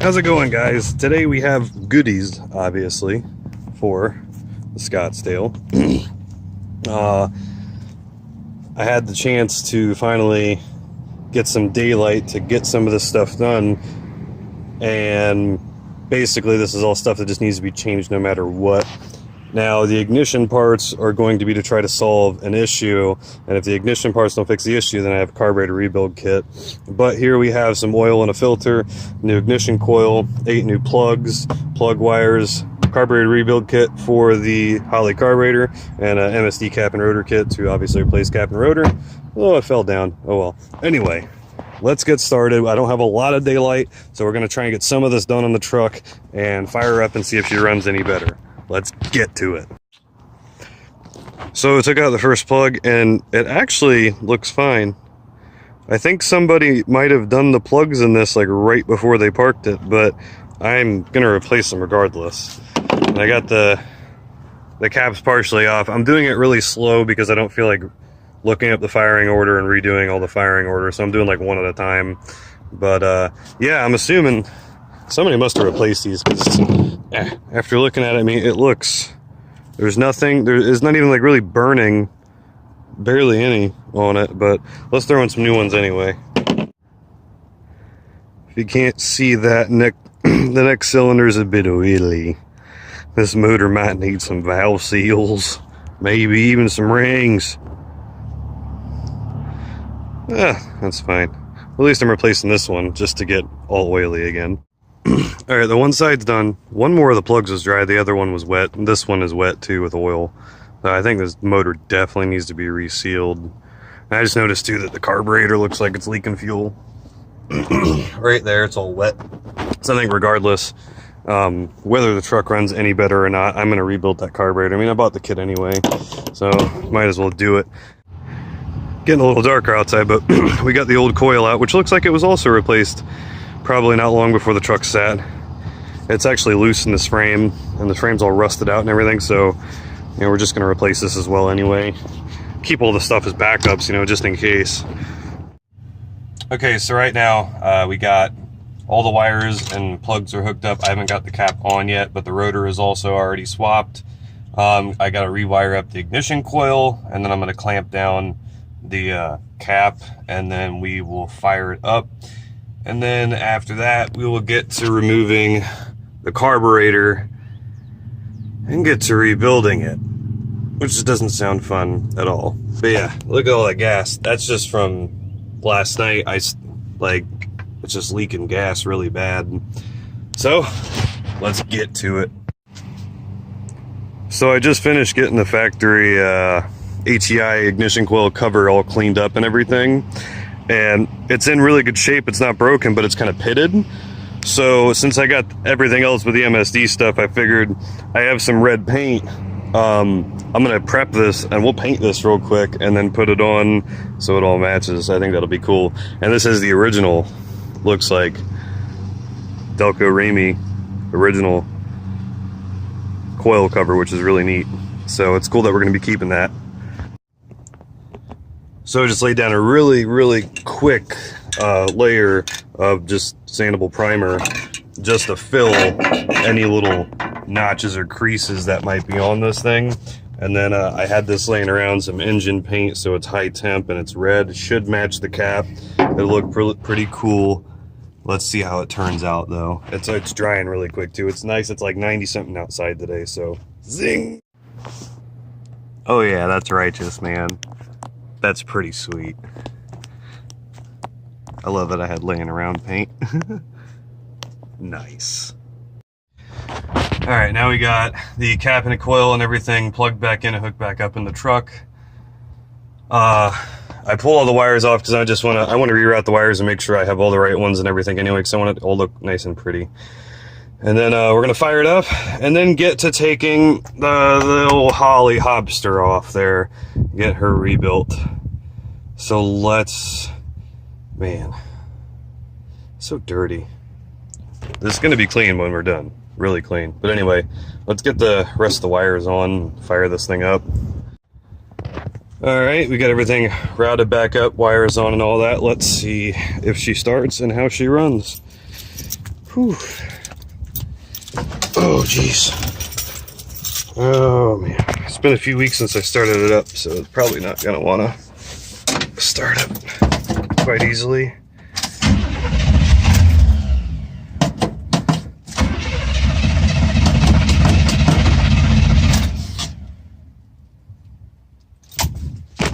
How's it going, guys? Today we have goodies, obviously, for the Scottsdale. I had the chance to finally get some daylight to get some of this stuff done, and basically this is all stuff that just needs to be changed no matter what. Now, the ignition parts are going to be to try to solve an issue, and if the ignition parts don't fix the issue, then I have a carburetor rebuild kit. But here we have some oil and a filter, new ignition coil, 8 new plugs, plug wires, carburetor rebuild kit for the Holley carburetor, and a MSD cap and rotor kit to obviously replace cap and rotor. Oh, it fell down. Oh well. Anyway, let's get started. I don't have a lot of daylight, so we're going to try and get some of this done on the truck and fire her up and see if she runs any better. Let's get to it. So I took out the first plug and it actually looks fine. I think somebody might have done the plugs in this like right before they parked it, but I'm gonna replace them regardless. And I got the caps partially off. I'm doing it really slow because I don't feel like looking up the firing order and redoing all the firing order, so I'm doing like one at a time. But yeah, I'm assuming somebody must have replaced these, because after looking at it, I mean, it looks, there's nothing, there's not even like really burning, barely any on it, but let's throw in some new ones anyway. If you can't see that, the next cylinder is a bit oily. This motor might need some valve seals, maybe even some rings. That's fine. At least I'm replacing this one just to get all oily again. Alright, the one side's done. One more of the plugs was dry, the other one was wet. This one is wet too with oil. I think this motor definitely needs to be resealed. I just noticed too that the carburetor looks like it's leaking fuel. Right there, it's all wet. So I think regardless, whether the truck runs any better or not, I'm going to rebuild that carburetor. I mean, I bought the kit anyway, so might as well do it. Getting a little darker outside, but we got the old coil out, which looks like it was also replaced probably not long before the truck sat. It's actually loose in this frame, and the frame's all rusted out and everything, so you know, we're just going to replace this as well anyway. Keep all the stuff as backups, you know, just in case. Okay, so right now we got all the wires and plugs are hooked up. I haven't got the cap on yet, but the rotor is also already swapped. I got to rewire up the ignition coil, and then I'm going to clamp down the cap, and then we will fire it up. And then after that, we will get to removing the carburetor and get to rebuilding it, which just doesn't sound fun at all. But yeah, look at all that gas. That's just from last night. It's just leaking gas really bad. So let's get to it. So I just finished getting the factory HEI ignition coil cover all cleaned up and everything. And it's in really good shape. It's not broken, but it's kind of pitted. So since I got everything else with the MSD stuff, I figured I have some red paint. I'm gonna prep this and we'll paint this real quick and then put it on so it all matches. I think that'll be cool. And this is the original, looks like Delco Remy original coil cover, which is really neat. So it's cool that we're gonna be keeping that. So I just laid down a really quick layer of just sandable primer just to fill any little notches or creases that might be on this thing. And then I had this laying around, some engine paint, so it's high temp and it's red. It should match the cap. It'll look pretty cool. Let's see how it turns out though. It's drying really quick too. It's nice. It's like 90 something outside today, so zing. Oh yeah, that's righteous, man. That's pretty sweet. I love that I had laying around paint. Nice. Alright, now we got the cap and the coil and everything plugged back in and hooked back up in the truck. I pull all the wires off because I want to reroute the wires and make sure I have all the right ones and everything anyway, because I want it to all look nice and pretty. And then we're going to fire it up and then get to taking the little Holley Hobster off there, get her rebuilt. So let's, man, so dirty. This is going to be clean when we're done, really clean. But anyway, let's get the rest of the wires on, fire this thing up. All right, we got everything routed back up, wires on and all that. Let's see if she starts and how she runs. Whew. Oh, jeez. Oh, man. It's been a few weeks since I started it up, so it's probably not going to want to start up quite easily.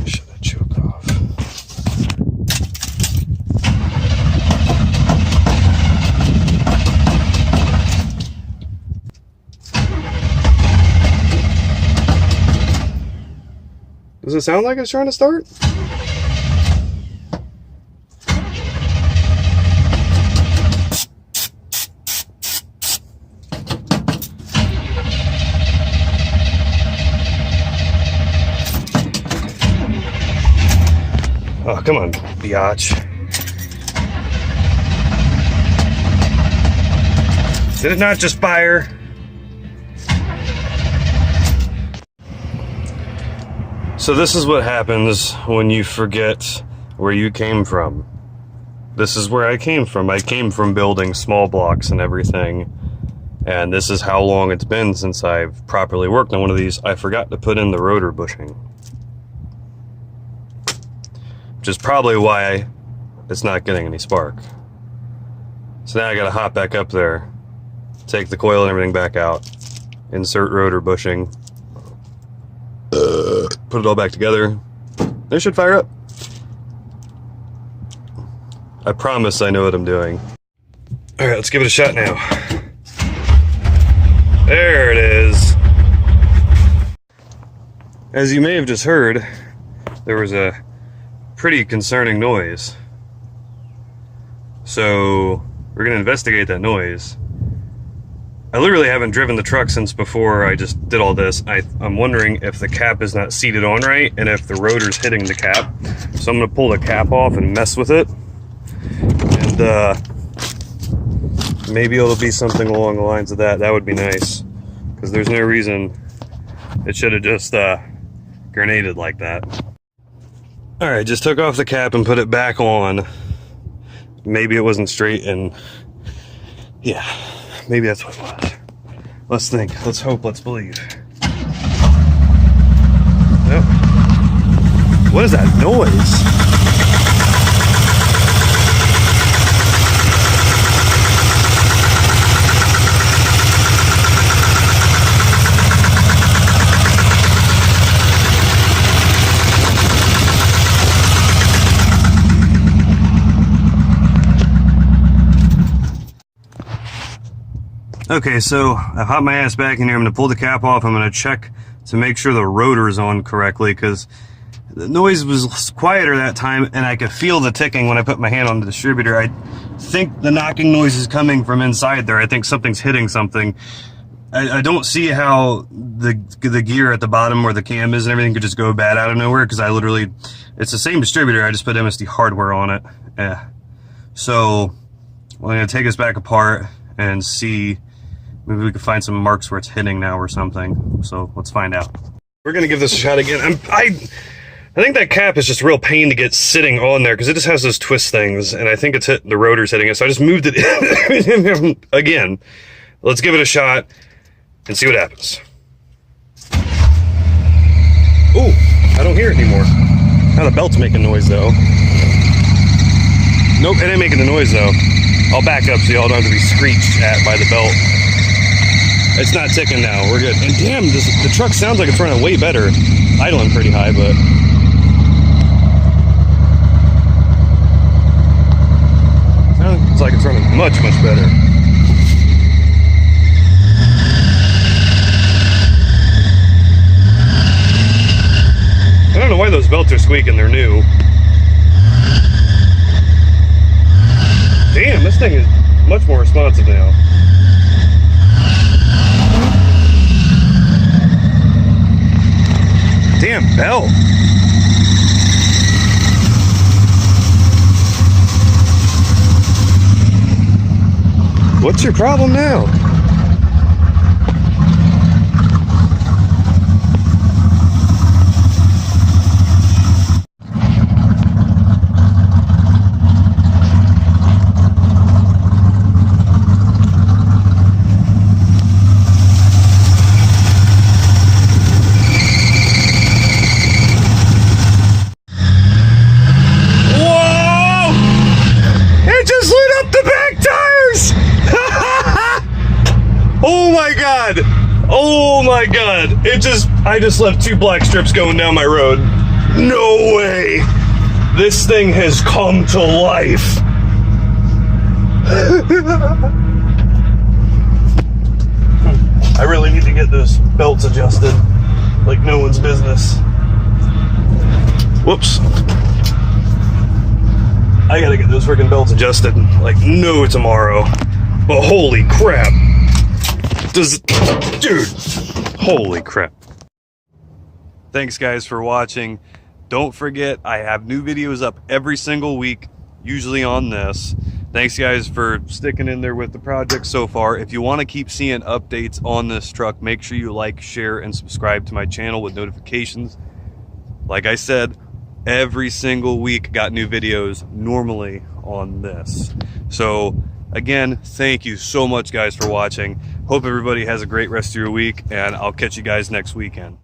Shut that choke off. Does it sound like it's trying to start? Oh, come on, biatch. Did it not just fire? So this is what happens when you forget where you came from. This is where I came from. I came from building small blocks and everything. And this is how long it's been since I've properly worked on one of these. I forgot to put in the rotor bushing. Which is probably why it's not getting any spark. So now I gotta hop back up there, take the coil and everything back out, insert rotor bushing, put it all back together. It should fire up. I promise I know what I'm doing. All right, let's give it a shot now. There it is. As you may have just heard, there was a pretty concerning noise. So we're gonna investigate that noise. I literally haven't driven the truck since before I just did all this. I'm wondering if the cap is not seated on right and if the rotor's hitting the cap. So I'm gonna pull the cap off and mess with it. And maybe it'll be something along the lines of that. That would be nice. Because there's no reason it should have just grenaded like that. Alright, just took off the cap and put it back on. Maybe it wasn't straight and yeah. Maybe that's what it was. Let's think. Let's hope. Let's believe. Yep. What is that noise? Okay, so I've hopped my ass back in here. I'm going to pull the cap off. I'm going to check to make sure the rotor is on correctly because the noise was quieter that time and I could feel the ticking when I put my hand on the distributor. I think the knocking noise is coming from inside there. I think something's hitting something. I don't see how the gear at the bottom where the cam is and everything could just go bad out of nowhere because I literally, it's the same distributor. I just put MSD hardware on it. Yeah. So I'm going to take this back apart and see. Maybe we can find some marks where it's hitting now or something. So let's find out. We're gonna give this a shot again. I think that cap is just a real pain to get sitting on there because it just has those twist things, and I think it's the rotor's hitting it. So I just moved it again. Let's give it a shot and see what happens. Ooh, I don't hear it anymore. Now the belt's making noise though. Nope, it ain't making the noise though. I'll back up so y'all don't have to be screeched at by the belt. It's not ticking now, we're good. And damn, the truck sounds like it's running way better. Idling pretty high, but. Sounds like it's running much, much better. I don't know why those belts are squeaking, they're new. Damn, this thing is much more responsive now. Damn belt. What's your problem now? god! Oh my god! I just left 2 black strips going down my road. No way! This thing has come to life. I really need to get those belts adjusted like no one's business. Whoops. I gotta get those freaking belts adjusted like no tomorrow. But holy crap. Dude, holy crap. Thanks guys for watching. Don't forget, I have new videos up every single week, usually on this. Thanks guys for sticking in there with the project so far. If you want to keep seeing updates on this truck, make sure you like, share, and subscribe to my channel with notifications. Like I said, every single week got new videos normally on this. So again, thank you so much guys for watching. Hope everybody has a great rest of your week, and I'll catch you guys next weekend.